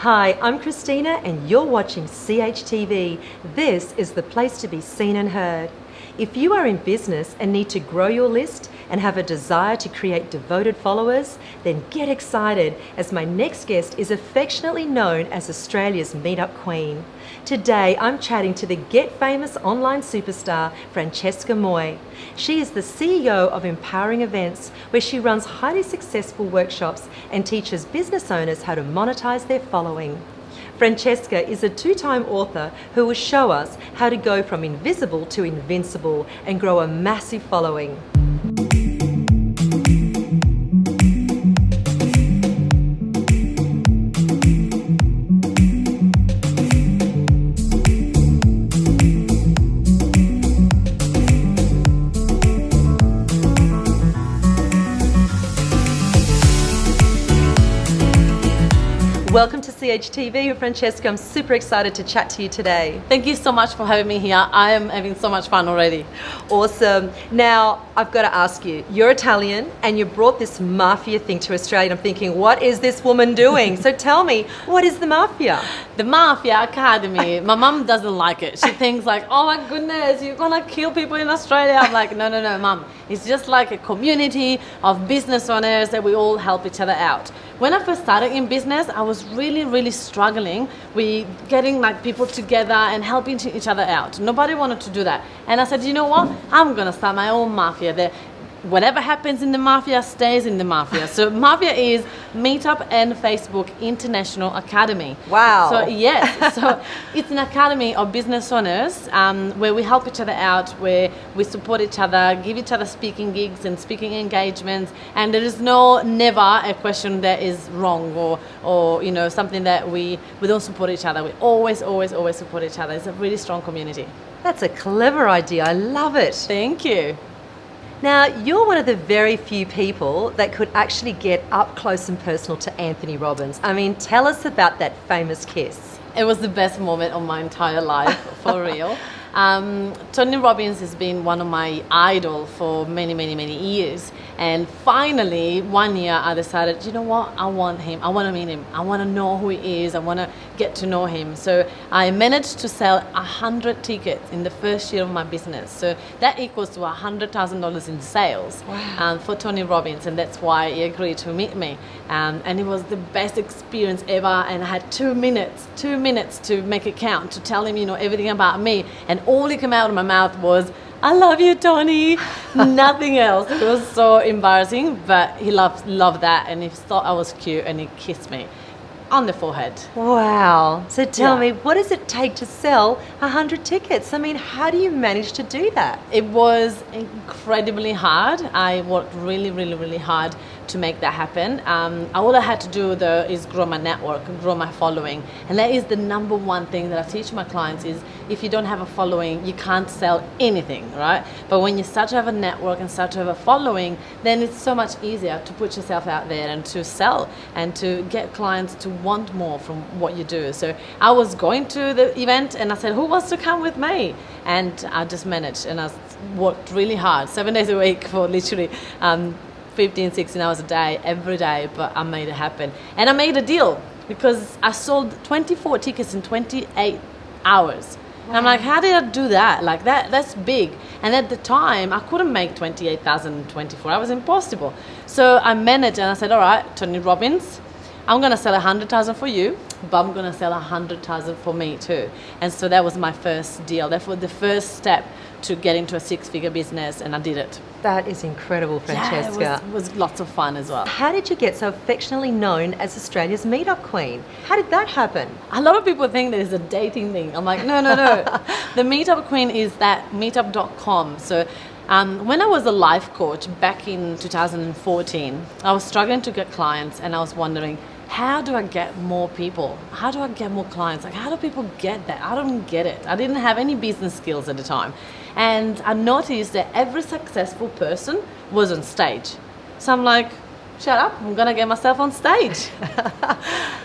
Hi, I'm Christina and you're watching Chtv. This is the place to be seen and heard. If you are in business and need to grow your list and have a desire to create devoted followers, then get excited as my next guest is affectionately known as Australia's Meetup Queen. Today I'm chatting to the Get Famous online superstar Francesca Moi. She is the CEO of Empowering Events, where she runs highly successful workshops and teaches business owners how to monetize their following. Francesca is a two-time author who will show us how to go from invisible to invincible and grow a massive following. Welcome to Chtv, Francesca. I'm super excited to chat to you today. Thank you so much for having me here. I am having so much fun already. Awesome. Now, I've got to ask you, you're Italian and you brought this mafia thing to Australia. I'm thinking, what is this woman doing? So tell me, what is the mafia? The Mafia Academy, my mum doesn't like it. She thinks like, oh my goodness, you're gonna kill people in Australia. I'm like, no, mum. It's just like a community of business owners that we all help each other out. When I first started in business, I was really struggling with getting like people together and helping each other out. Nobody wanted to do that. And I said, you know what? I'm gonna start my own mafia there. Whatever happens in the mafia stays in the mafia. So mafia is Meetup and Facebook International Academy. Wow. So yes, so it's an academy of business owners where we help each other out, where we support each other, give each other speaking gigs and speaking engagements, and there is never a question that is wrong or you know, something that we don't support each other. We always support each other. It's a really strong community. That's a clever idea. I love it. Thank you. Now, you're one of the very few people that could actually get up close and personal to Anthony Robbins. I mean, tell us about that famous kiss. It was the best moment of my entire life, for real. Tony Robbins has been one of my idols for many years. And finally, one year I decided, you know what, I want him. I want to meet him. I want to know who he is. I want to get to know him. So I managed to sell 100 tickets in the first year of my business. So that equals to $100,000 in sales. Wow. For Tony Robbins. And that's why he agreed to meet me. And it was the best experience ever. And I had 2 minutes to make it count, to tell him, you know, everything about me. And all that came out of my mouth was, I love you, Tony. Nothing else. It was so embarrassing, but he loved that, and he thought I was cute, and he kissed me on the forehead. Wow. So tell me, what does it take to sell 100 tickets? I mean, how do you manage to do that? It was incredibly hard. I worked really hard to make that happen. All I had to do is grow my network, grow my following. And that is the number one thing that I teach my clients is if you don't have a following, you can't sell anything, right? But when you start to have a network and start to have a following, then it's so much easier to put yourself out there and to sell and to get clients to want more from what you do. So I was going to the event and I said, who wants to come with me? And I just managed, and I worked really hard, 7 days a week for literally 15, 16 hours a day, every day, but I made it happen. And I made a deal because I sold 24 tickets in 28 hours. Wow. And I'm like, how did I do that? Like that's big. And at the time, I couldn't make 28,000 in 24 hours, impossible. So I managed and I said, all right, Tony Robbins, I'm gonna sell 100,000 for you, but I'm gonna sell 100,000 for me too. And so that was my first deal. That was the first step to get into a 6-figure business, and I did it. That is incredible, Francesca. Yeah, it was lots of fun as well. How did you get so affectionately known as Australia's Meetup Queen? How did that happen? A lot of people think that it's a dating thing. I'm like, no. The Meetup Queen is that meetup.com. So when I was a life coach back in 2014, I was struggling to get clients, and I was wondering, how do I get more people? How do I get more clients? Like, how do people get that? I don't get it. I didn't have any business skills at the time. And I noticed that every successful person was on stage. So I'm like, shut up, I'm gonna get myself on stage.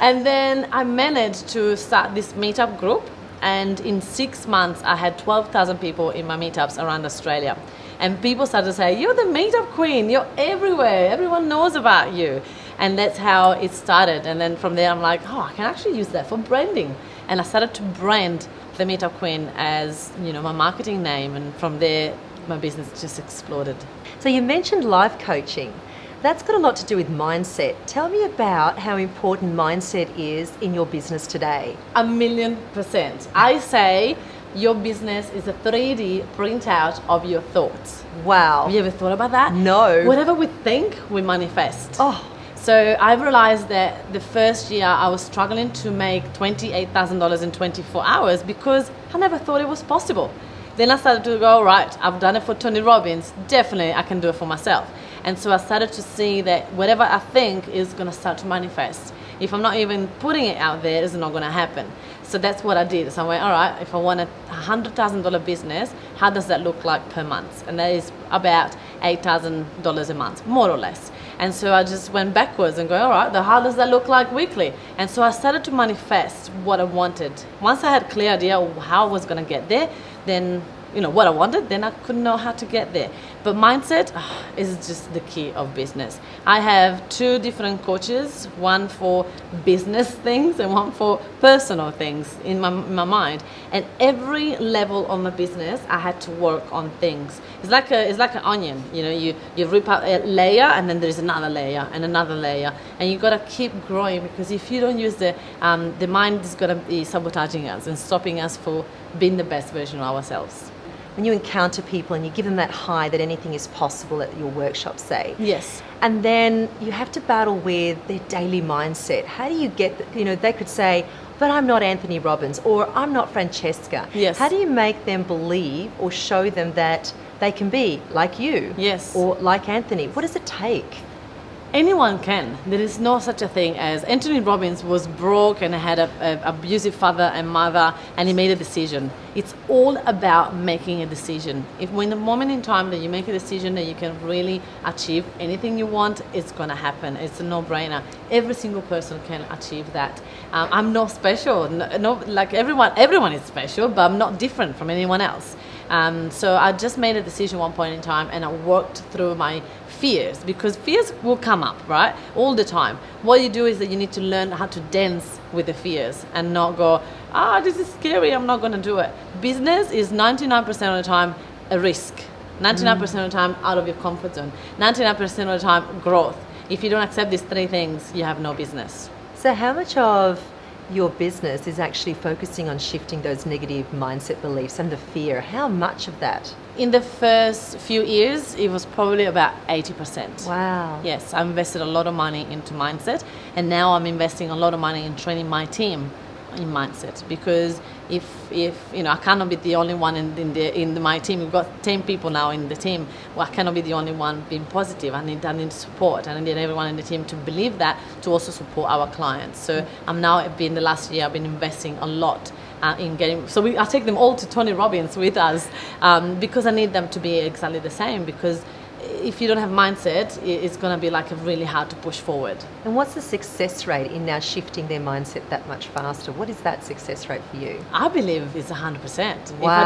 And then I managed to start this meetup group. And in 6 months, I had 12,000 people in my meetups around Australia. And people started to say, you're the meetup queen, you're everywhere, everyone knows about you. And that's how it started. And then from there, I'm like, oh, I can actually use that for branding. And I started to brand the Meetup Queen as, my marketing name. And from there, my business just exploded. So you mentioned life coaching. That's got a lot to do with mindset. Tell me about how important mindset is in your business today. 1,000,000%. I say your business is a 3D printout of your thoughts. Wow. Have you ever thought about that? No. Whatever we think, we manifest. Oh. So I've realized that the first year I was struggling to make $28,000 in 24 hours because I never thought it was possible. Then I started to go, right, I've done it for Tony Robbins, definitely I can do it for myself. And so I started to see that whatever I think is going to start to manifest. If I'm not even putting it out there, it's not going to happen. So that's what I did. So I went, all right, if I want a $100,000 business, how does that look like per month? And that is about $8,000 a month, more or less. And so I just went backwards and go, all right, how does that look like weekly? And so I started to manifest what I wanted. Once I had a clear idea of how I was going to get there, then what I wanted, then I couldn't know how to get there. But mindset is just the key of business. I have 2 different coaches, one for business things and one for personal things in my mind. And every level of my business, I had to work on things. It's like an onion. You rip out a layer and then there's another layer and another layer, and you gotta keep growing, because if you don't use the mind is gonna be sabotaging us and stopping us for being the best version of ourselves. When you encounter people and you give them that high that anything is possible at your workshop, say. Yes. And then you have to battle with their daily mindset. How do you get, they could say, but I'm not Anthony Robbins, or I'm not Francesca. Yes. How do you make them believe or show them that they can be like you? Yes. Or like Anthony? What does it take? Anyone can. There is no such a thing as Anthony Robbins was broke and had an abusive father and mother, and he made a decision. It's all about making a decision. When the moment in time that you make a decision that you can really achieve anything you want, it's going to happen. It's a no-brainer. Every single person can achieve that. I'm not special. No, like everyone is special, but I'm not different from anyone else. So I just made a decision one point in time, and I worked through my fears, because fears will come up, right? All the time. What you do is that you need to learn how to dance with the fears and not go, this is scary, I'm not going to do it. Business is 99% of the time a risk. 99% of the time out of your comfort zone. 99% of the time growth. If you don't accept these 3 things, you have no business. So how much of your business is actually focusing on shifting those negative mindset beliefs and the fear? How much of that? In the first few years, it was probably about 80%. Wow. Yes, I invested a lot of money into mindset, and now I'm investing a lot of money in training my team in mindset, because if I cannot be the only one in my team. We've got 10 people now in the team. Well, I cannot be the only one being positive. I need support, and I need everyone in the team to believe that, to also support our clients. So I'm now, the last year, I've been investing a lot in getting. So I take them all to Tony Robbins with us, because I need them to be exactly the same. Because if you don't have mindset, it's going to be really hard to push forward. And what's the success rate in now shifting their mindset that much faster? What is that success rate for you? I believe it's 100%. Wow.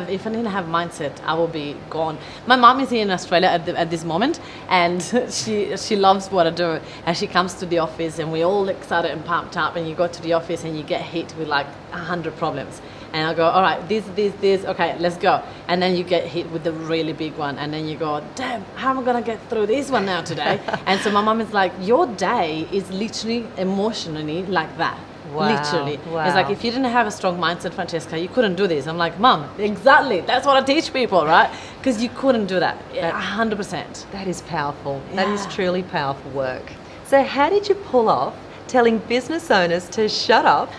If I didn't have mindset, I will be gone. My mom is here in Australia at this moment, and she loves what I do. And she comes to the office, and we're all excited and pumped up. And you go to the office, and you get hit with 100 problems. And I go, all right, this, okay, let's go. And then you get hit with the really big one. And then you go, damn, how am I going to get through this one now today? And so my mom is like, your day is literally emotionally like that. Wow. Literally. Wow. It's like, if you didn't have a strong mindset, Francesca, you couldn't do this. I'm like, Mom, exactly. That's what I teach people, right? Because you couldn't do that. 100%. That is powerful. Yeah. That is truly powerful work. So how did you pull off telling business owners to shut up,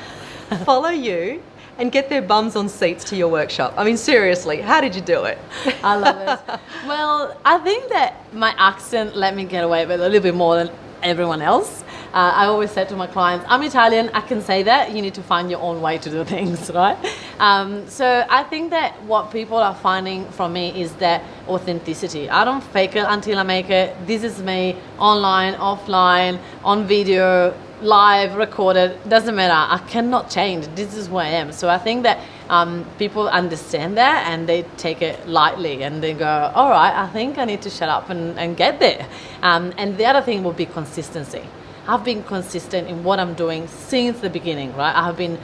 follow you, and get their bums on seats to your workshop? I mean, seriously, how did you do it? I love it. Well, I think that my accent let me get away with a little bit more than everyone else. I always said to my clients, I'm Italian, I can say that. You need to find your own way to do things, right? So I think that what people are finding from me is that authenticity. I don't fake it until I make it. This is me, online, offline, on video, live, recorded, doesn't matter. I cannot change. This is who I am. So I think that people understand that, and they take it lightly, and they go, all right, I think I need to shut up and get there. And the other thing will be consistency. I've been consistent in what I'm doing since the beginning, right? I have been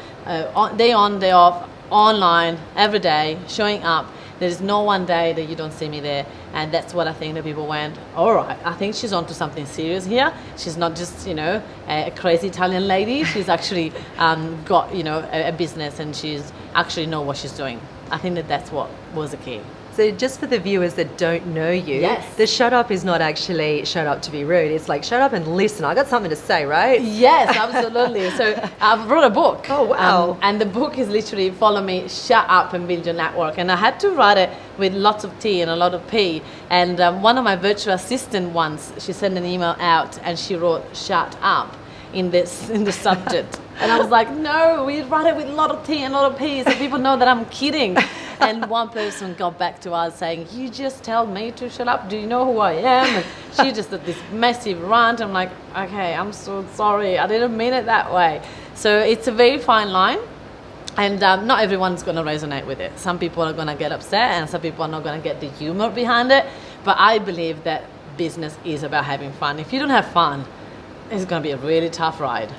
day on, day off, online, every day, showing up. There's no one day that you don't see me there. And that's what I think that people went, all right, I think she's onto something serious here. She's not just, a crazy Italian lady. She's actually got, a business, and she's actually know what she's doing. I think that that's what was the key. So just for the viewers that don't know you, Yes. the shut up is not actually shut up to be rude. It's like, shut up and listen. I got something to say, right? Yes, absolutely. So I've wrote a book. Oh, wow. And the book is literally Follow Me, Shut Up and Build Your Network. And I had to write it with lots of T and a lot of P. And one of my virtual assistant once, she sent an email out and she wrote shut up in the subject. And I was like, no, we write it with a lot of T and a lot of P so people know that I'm kidding. And one person got back to us saying, you just tell me to shut up. Do you know who I am? And she just did this massive rant. I'm like, okay, I'm so sorry. I didn't mean it that way. So it's a very fine line. And not everyone's going to resonate with it. Some people are going to get upset and some people are not going to get the humor behind it. But I believe that business is about having fun. If you don't have fun, it's going to be a really tough ride.